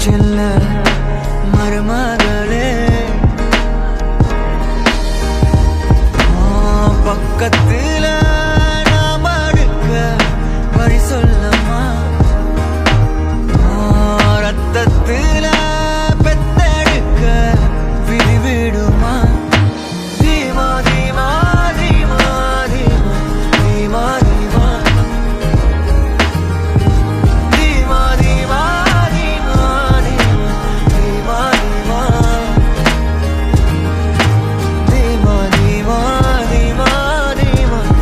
செல்ல மருமகளே பக்கத்துல நாம் அடுக்க வழி சொல்லம்மா ரத்தத்துல பெத்தெடுக்க விதி விடுமா தீமா தீமா தீமா தீமா தீமா தீமா தீமா தீமா தீமா தீமா தீமா தீமா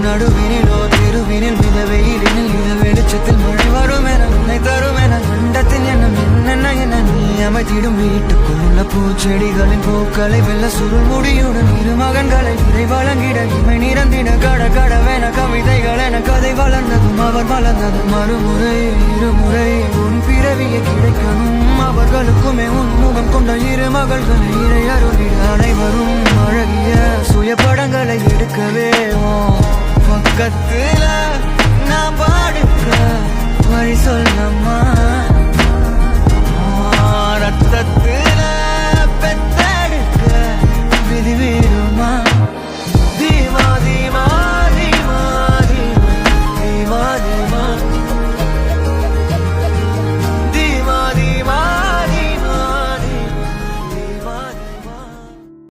நடுவினிலோ திருவினில் மிதவெயிலினில் இத வெளிச்சத்தில் மழை வரும் என உன்னை தரும் என கண்டத்தில் எண்ணம் என்னென்ன என நீ அமைத்திடும் வீட்டுக்குள்ள பூச்செடிகளின் பூக்களை வெல்ல சுருள் முடியுடன் இரு மகன்களை இறை வழங்கிட இமை நிறந்திட கட கடவென கவிதைகள் என கதை வளர்ந்ததும் அவர் வளர்ந்ததும் மறுமுறை இருமுறை உன் பிறவியை கிடைக்கணும் அவர்களுக்குமே உன் முகம் கொண்ட இரு மகள்களை இறை அருளிட அனைவரும் அழகிய சுய படங்களை எடுக்கவே பக்கத்து